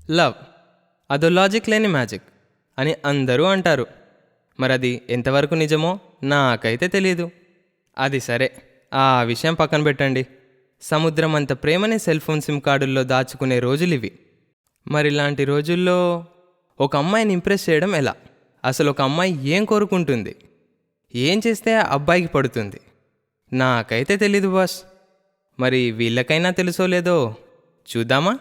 Love అదో logic లేని magic అని అందరూ అంటారు. మరి అది ఎంతవరకు నిజమో నాకైతే తెలీదు. అది సరే, ఆ విషయం పక్కన పెట్టండి. సముద్రం అంత ప్రేమని సెల్ ఫోన్ సిమ్ కార్డుల్లో దాచుకునే రోజులివి. మరి ఇలాంటి రోజుల్లో ఒక అమ్మాయిని ఇంప్రెస్ చేయడం ఎలా? అసలు ఒక అమ్మాయి ఏం కోరుకుంటుంది? ఏం చేస్తే ఆ అబ్బాయికి పడుతుంది? నాకైతే తెలీదు బాస్. మరి వీళ్ళకైనా తెలుసో లేదో చూద్దామా?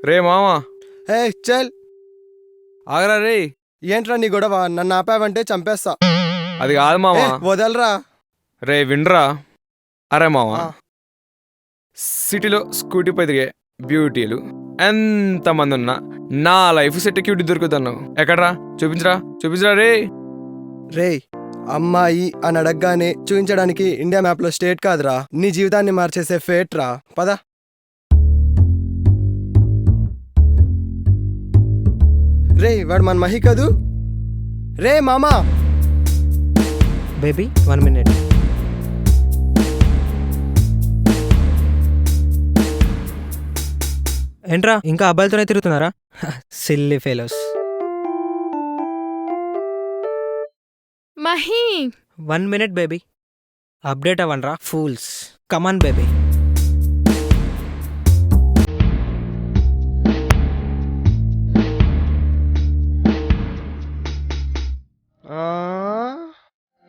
రే మామా, హే చల్, ఆగరా రే. ఏంట్రా నీ గొడవ? నన్ను ఆపావంటే చంపేస్తా. అది కాదు ఏ, మామా. వదలరా. రే వినరా. అరే మామా, ఆ. సిటీలో స్కూటీపై తిరిగే బ్యూటీలు ఎంతమంది ఉన్నా నా లైఫ్ సెట్ క్యూటీ దొరుకుతాను. ఎక్కడ్రా? చూపించరా రే. రేయ్, అమ్మాయి అని అడగగానే చూపించడానికి ఇండియా మ్యాప్ లో స్టేట్ కాదురా, నీ జీవితాన్ని మార్చేసే ఫేట్ రా. పద. రేయ్, వాడు మన మహి కదూ? రే మామా. Baby 1 minute. ఏంట్రా ఇంకా అబ్బాయిలతోనే తిరుగుతున్నారా? Silly fellows. Mahi 1 minute baby. Update అవ్వండిరా ఫూల్స్. Come on baby.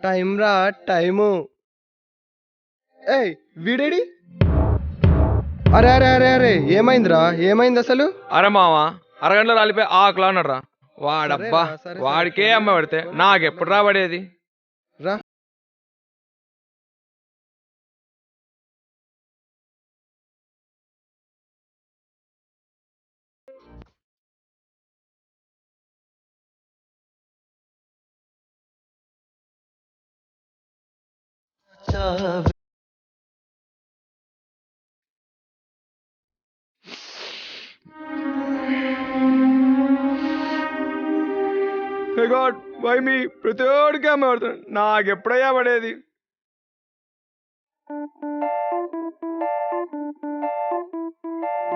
టైం రా, టైము. ఏయ్, వీడేడి? అరే అరే అరే అరే, ఏమైందిరా? ఏమైంది అసలు? అరే మామా, అరగంటలో రాలిపోయి ఆకులా అన్నాడు. వాడబ్బా, సరే, వాడికే అమ్మ పడితే నాకెప్పుడు రాబడేది? రా. హే గాడ్, వై మీ? ప్రతి ఒడికి అమ్మ పడుతుంది, నాకెప్పుడయ్యా పడేది?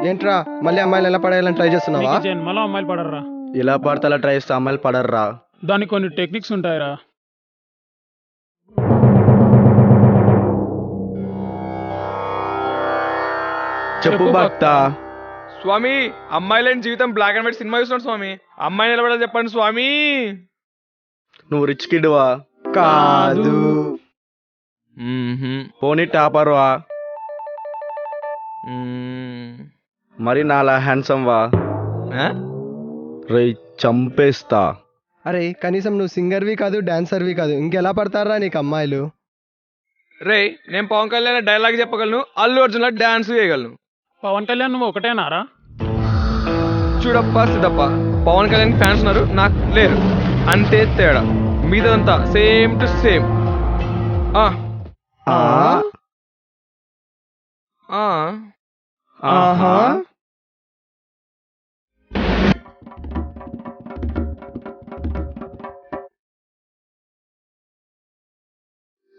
ఏంట్రా, మళ్ళీ అమ్మాయిలు ఎలా పడేయాలని ట్రై చేస్తున్నావా? నీకు జన్మలో అమ్మాయిలు పడర్రా. ఇలా పడతా ట్రై చేస్తే అమ్మాయిలు పడర్రా. దానికి కొన్ని టెక్నిక్స్ ఉంటాయిరా. చెప్పు భక్త. స్వామి, అమ్మాయిలేని జీవితం బ్లాక్ అండ్ వైట్ సినిమా చూస్తున్నాడు స్వామి. అమ్మాయి నిలబడాలి చెప్పండి స్వామి. నువ్వు రిచ్ కిడ్వా? కాదు. పోనీ టాపర్వా? మరి నాలా హ్యాండ్సమ్ వా? రే, చంపేస్తా. అరే, కనీసం నువ్వు సింగర్వి కాదు, డాన్సర్వి కాదు, ఇంకెలా పడతారా నీకు అమ్మాయిలు? రే, నేను పవన్ కళ్యాణ్ డైలాగ్ చెప్పగలను, అల్లు అర్జున్ డాన్స్ చేయగలను. పవన్ కళ్యాణ్ నువ్వు ఒకటేనారా? చూడప్ప సిద్ధప్ప, పవన్ కళ్యాణ్ ఫ్యాన్స్ ఉన్నారు, నాకు లేరు, అంతే తేడా. మీదంతా same to same.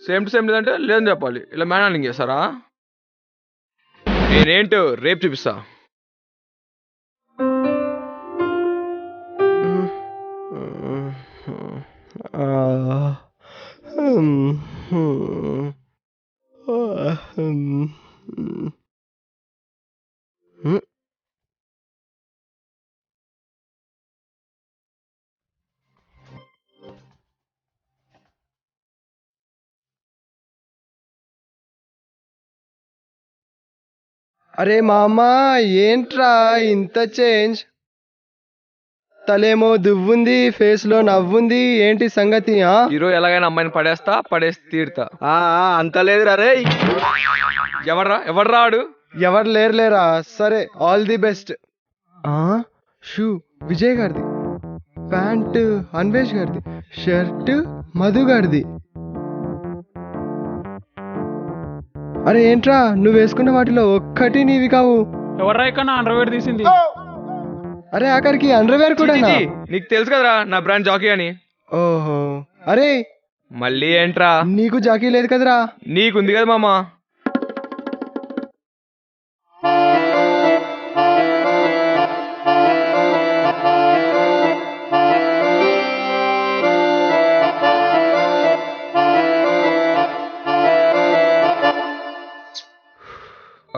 Same to same లేదంటే లేదని చెప్పాలి. ఇలా మేనేజింగ్ చేస్తారా? నేనేంటో రేపు చూపిస్తా. అరే మామ, ఏంట్రా ఇంత చేంజ్? తలేమో దువ్వుంది, ఫేస్ లో నవ్వుంది, ఏంటి సంగతి? హీరో ఎలాగైనా అమ్మాయిని పడేసి తీరుతా. అంత లేదురా రే. ఎవడ్రా ఆడు? ఎవరు లేరులేరా. సరే, all the best. Shoe Vijay గారిది, ప్యాంటు అన్వేష్ గారిది, షర్ట్ మధు గారిది. అరే ఏంట్రా, నువ్వు వేసుకున్న వాటిలో ఒక్కటి నీవి కావు. ఎవర్రా ఇక్కడ నా అండర్వేర్ తీసింది? అరే ఆఖరికి అండర్వేర్ కూడా. చీ, నీకు తెలుసు కదరా నా బ్రాండ్ జాకీ అని. ఓహో, అరే మళ్ళీ ఏంట్రా? నీకు జాకీ లేదు కదరా. నీకుంది కదా మామా.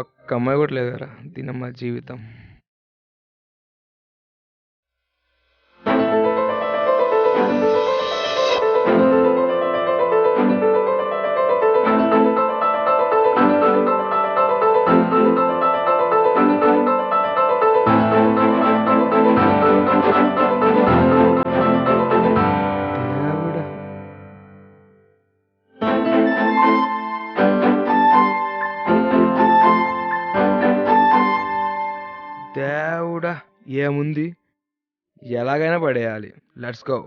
ఒక్క అమ్మాయి కూడా లేదురా, దీనమ్మ జీవితం. దేవుడా. దేవుడా, ఏముంది, ఎలాగైనా పడేయాలి. Let's go.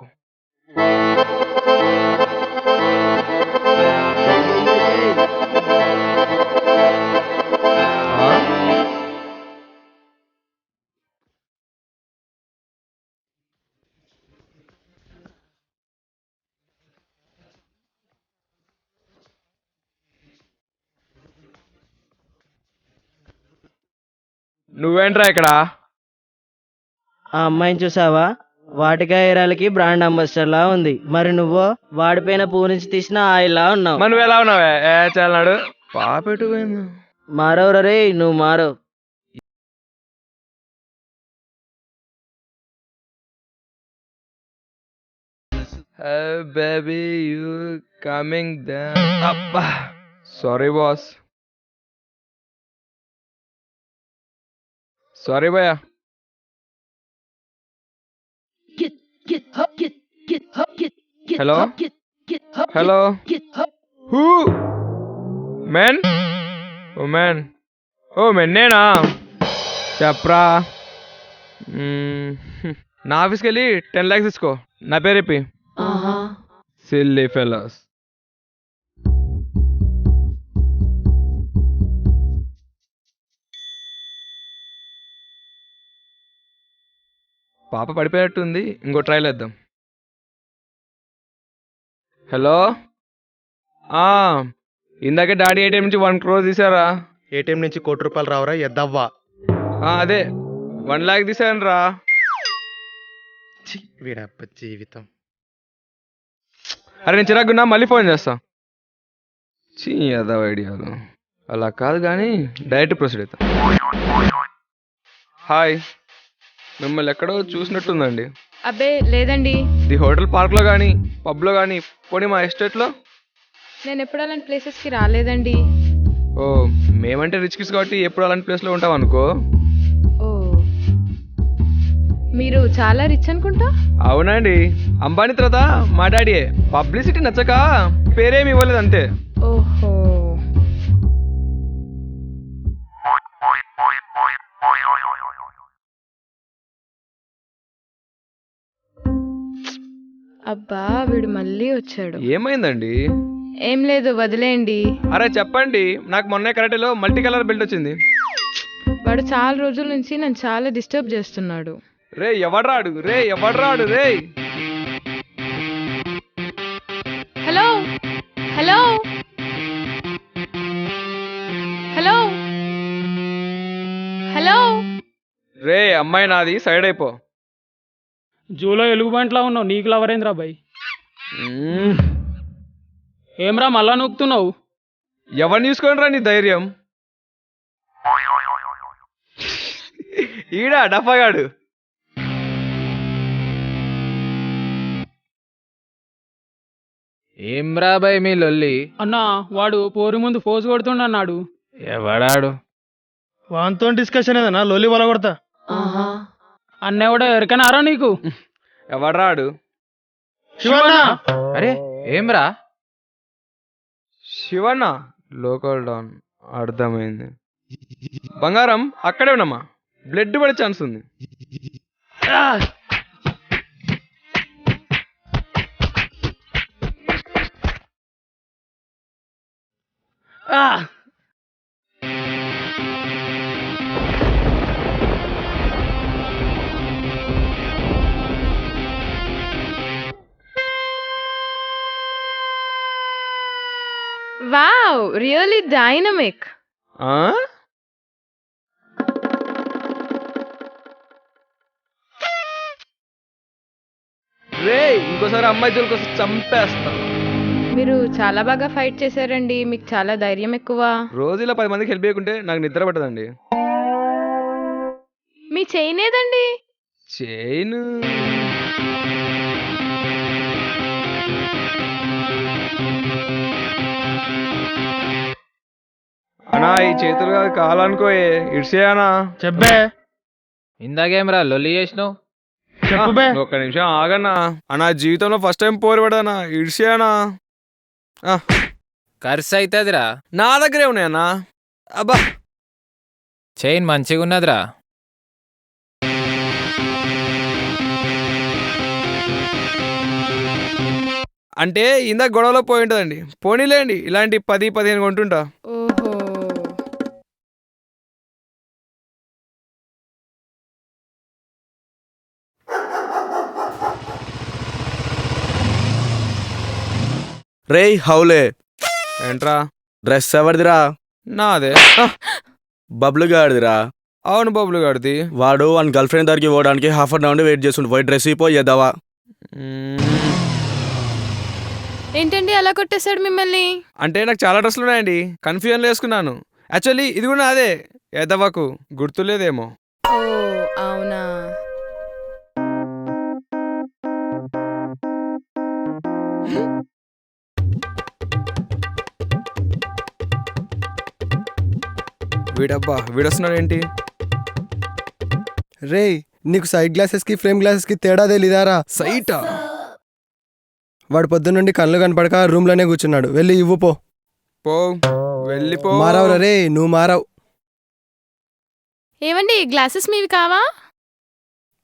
నువ్వేంట్రా ఇక్కడ? ఆ అమ్మాయిని చూసావా? వాటికా ఏరాలకి బ్రాండ్ అంబాసిడర్ లా ఉంది. మరి నువ్వు వాడిపోయిన పువ్వు నుంచి తీసిన ఆయిల్ లా ఉన్నావు. మరి నువ్వు ఎలా ఉన్నావే? చాలనాడు పాపెట్టు పోయింది. మారవురా రే, నువ్వు మారవు. Baby you coming then. అబ్బా, సారీ బాస్. సారీ భయ్యా. Hello hello, who man? Oh man, oh man నేనా? చెప్పరా. నా ఆఫీస్కి వెళ్ళి 10 lakhs తీసుకో, నా పేరు చెప్పి. Silly fellows. పాప పడిపోయినట్టుంది, ఇంకో ట్రైల్ వేద్దాం. హలో, ఇందాకే డాడీ ఏటీఎం నుంచి 1 crore తీసారా? ఏటీఎం నుంచి ₹1,00,00,000 రావరా ఎద్దవ్వా. అదే 1 lakh తీసాను రా. వీడప్ప జీవితం. అరే నేను చిరాకున్నా, మళ్ళీ ఫోన్ చేస్తా. చీ అదా ఐడియాలు. అలా కాదు కానీ డైరెక్ట్ ప్రొసీడ్ అవుతా. హాయ్, మిమ్మల్ని ఎక్కడో చూసినట్టుందండి. అబ్బే లేదండి, ది హోటల్ పార్క్లో కానీ పబ్లో కానీ పోనీ మా ఎస్టేట్లో. నేను ఎప్పుడు అలాంటి ప్లేసెస్కి రాలేదండి. ఓ, మేమంటే రిచ్ కిడ్స్ కాబట్టి ఎప్పుడు అలాంటి ప్లేస్లో ఉంటాం అనుకో. ఓ, మీరు చాలా రిచ్ అనుకుంటా. అవునండి, అంబానీ తర్వాత మా డాడీయే. పబ్లిసిటీ నచ్చక పేరేమి ఇవ్వలేదు అంతే. ఓహో, అబ్బా వీడు మళ్ళీ వచ్చాడు. ఏమైందండి? ఏం లేదు, వదిలేయండి. అరే చెప్పండి, నాకు మొన్నే కరాటేలో మల్టీ కలర్ బెల్ట్ వచ్చింది. వాడు చాలా రోజుల నుంచి నన్ను చాలా డిస్టర్బ్ చేస్తున్నాడు. రే ఎవడ్రాడు, రే ఎవడ్రాడు, రే. హలో హలో హలో హలో, రే అమ్మాయి నాది, సైడ్ అయిపో. జూలో ఎలుగుబంట్లా ఉన్నావు, నీకు లవరేంద్రా బాయ్. ఏమ్రా మళ్ళా నూకుతున్నావు? ఎవరిని చూసుకోండి రా నీ ధైర్యం. ఈడా డఫాగాడు. ఏం రాబాయ్ మీ లొల్లి? అన్నా వాడు పోరి ముందు ఫోజు కొడుతుండన్నాడు. ఎవడాడు? వాంతో డిస్కషన్ ఏదన్నా లొల్లి వల కొడతా. అన్న కూడా ఎరికనారా నీకు? ఎవడ్రాడు? శివన్న అరే ఏమ్రా? శివన్న లోకల్ డౌన్, అర్థమైంది. బంగారం అక్కడే ఉన్నమ్మా, బ్లడ్ పడే ఛాన్స్ ఉంది. Wow, really dynamic. ఆ? రే ఇంకోసారి అమ్మాయి జోలికి వస్తే చంపేస్తా. మీరు చాలా బాగా ఫైట్ చేశారండి. మీకు చాలా ధైర్యం ఎక్కువ. రోజు ఇలా 10 మందికి హెల్ప్ చేయకుంటే నాకు నిద్ర పట్టదండి. మీ చైన్ ఏదండి? చైన్ అన్నా, ఈ చేతులు కాదు కాలనుకోయే, ఇడ్సేయనా. చెప్పే ఇందాకేమ్రా లొల్లి చేసినావు? చెప్పు బే. ఒక్క నిమిషం ఆగన్నా. అన్నా జీవితంలో ఫస్ట్ టైం పోరుపడానా, ఇడ్సేయనా. ఖర్చు అవుతుందిరా. నా దగ్గరే ఉన్నాయన్నా. అబ్బా చైన్ మంచిగా ఉన్నదిరా. అంటే ఇందాక గొడవలో పోయి ఉంటుందండి. పోనీలేండి, ఇలాంటి 10-15 కొంటుంటా. ఓహో, రేయ్ హౌలే, ఏంట్రా? డ్రెస్ ఎవరిదిరా? నాదే. బబ్లు గాడిదిరా. అవును బబులు గాడిది. వాడు వాని గర్ల్ ఫ్రెండ్ దగ్గరికి పోవడానికి హాఫ్ అన్ అవర్ వెయిట్ చేస్తుండు. పోయి డ్రెస్ ఇపోయి ఎద్దవా. ఏంటండి అలా కొట్టేశాడు మిమ్మల్ని? అంటే నాకు చాలా డ్రెస్సులు ఉన్నాయండి, కన్ఫ్యూజన్లో వేసుకున్నాను. యాక్చువల్లీ ఇది కూడా అదే, ఎదవకు గుర్తులేదేమో. ఓ అవునా. వీడబ్బా వీడొస్తున్నాడు ఏంటి? రేయ్, నీకు సైడ్ గ్లాసెస్ కి ఫ్రేమ్ గ్లాసెస్ కి తేడా తెలీదారా? సైటా? వాడు పొద్దున్నుండి కళ్ళు కనపడక రూమ్ లోనే కూర్చున్నాడు. వెళ్ళి ఇవ్వు పో. పో, వెళ్ళిపో. మారావురా రే, నువ్వు మారావు. ఏవండి గ్లాసెస్ మీవి కావా?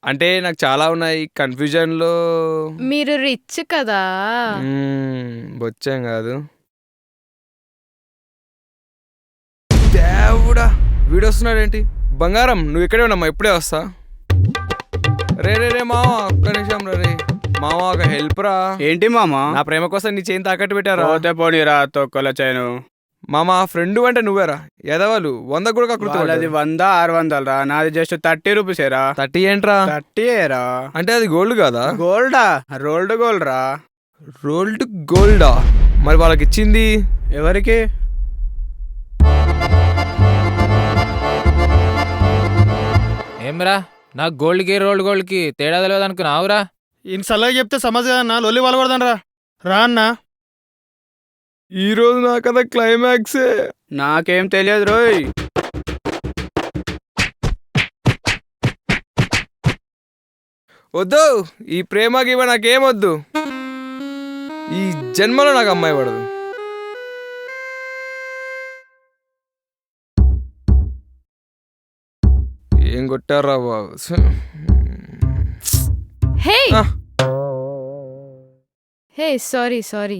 అంటే నాకు చాలా ఉన్నాయి, కన్ఫ్యూజన్లో. మీరు రిచ్ కదా. బొచ్చాం కాదు. దేవుడా, వీడొస్తున్నాడు ఏంటి? బంగారం నువ్వు ఇక్కడే ఉన్నామా, ఇప్పుడే వస్తా. రే రే రే మావా, ఒక్క నిమిషం రే మావా, ఒక హెల్ప్ రా. ఏంటి మామా? నా ప్రేమ కోసం నీ చైన్ తాకట్టు పెట్టారా? పోతే పోనీరా, తొక్కల చైను. మామా ఫ్రెండ్ అంటే నువ్వేరా? ఎదవాళ్ళు 100 కూడా వాళ్ళది 100 600 రా, నాది జస్ట్ 30 రూపీసేరా. 30 ఏంట్రా? 30 ఏరా. అంటే అది గోల్డ్ కాదా? గోల్డా? రోల్డ్ గోల్డ్ రా. రోల్డ్ గోల్డా? మరి వాళ్ళకి ఇచ్చింది ఎవరికి? ఏమ్రా, నాకు గోల్డ్కి రోల్డ్ గోల్డ్కి తేడా తెలియదు అనుకున్నావురా? ఈయన సలహా చెప్తే సమజ్ కదన్నా, లొల్లి వల కొడదానరా. రా అన్నా. ఈ రోజు నా కదా క్లైమాక్సే. నాకేం తెలియదు రోయ్. వద్దు, ఈ ప్రేమ గీమ నాకేమొద్దు. ఈ జన్మలో నాకు అమ్మాయి పడదు. ఏం కొట్టారా బాబు? హే ఆ. హే, సారీ సారీ.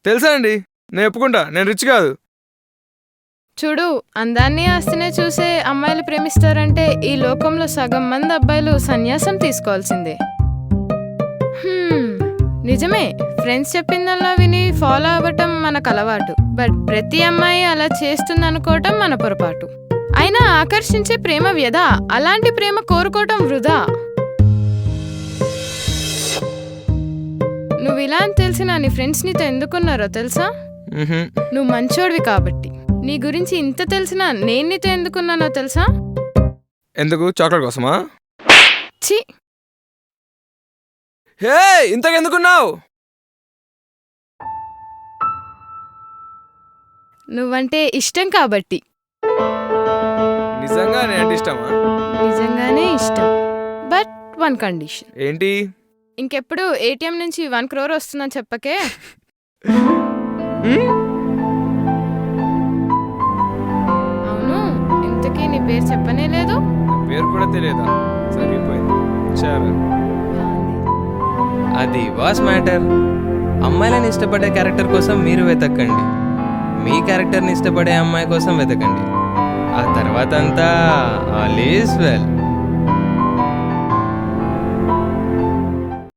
తెలుసా అండి, నేను ఒప్పుకుంటా, నేను రిచ్ కాదు. చూడు, అందాన్ని ఆస్తినే చూసే అమ్మాయిలు ప్రేమిస్తారంటే ఈ లోకంలో సగం మంది అబ్బాయిలు సన్యాసం తీసుకోవాల్సిందే. నిజమే, ఫ్రెండ్స్ చెప్పిందల్లా విని ఫాలో అవ్వటం మనకు అలవాటు. బట్ ప్రతి అమ్మాయి అలా చేస్తుంది అనుకోవటం మన పొరపాటు. అయినా ఆకర్షించే ప్రేమ వ్యధ, అలాంటి ప్రేమ కోరుకోవటం వృధా. నువ్వు ఇలా అని తెలిసినా నీ ఫ్రెండ్స్ నీతో ఎందుకున్నారో తెలుసా? నువ్వు మంచోడివి కాబట్టి. నీ గురించి ఇంత తెలిసినా నేను నీతో ఎందుకున్నానో తెలుసా? ఎందుకు? చాక్లెట్ కోసమా? ఛీ, హే, ఇంతకెందుకున్నావు? నువ్వంటే ఇష్టం కాబట్టి. నిజంగానే అంటే ఇష్టమా? నిజంగానే ఇష్టం, బట్ వన్ కండిషన్. ఏంటి? ఇంకెప్పుడు ఏటీఎం నుంచి 1 crore వస్తుందని చెప్పకే. అవును, ఇంతకీ నీ పేరు చెప్పనే లేదు. పేరు కూడా తెలియదా? సరిపోయింది. సరే. అది వాస్ మ్యాటర్. అమ్మాయిలను ఇష్టపడే క్యారెక్టర్ కోసం మీరు వెతకండి, మీ క్యారెక్టర్ని ఇష్టపడే అమ్మాయి కోసం వెతకండి. ఆ తర్వాత అంతా ఆల్ ఈజ్ వెల్.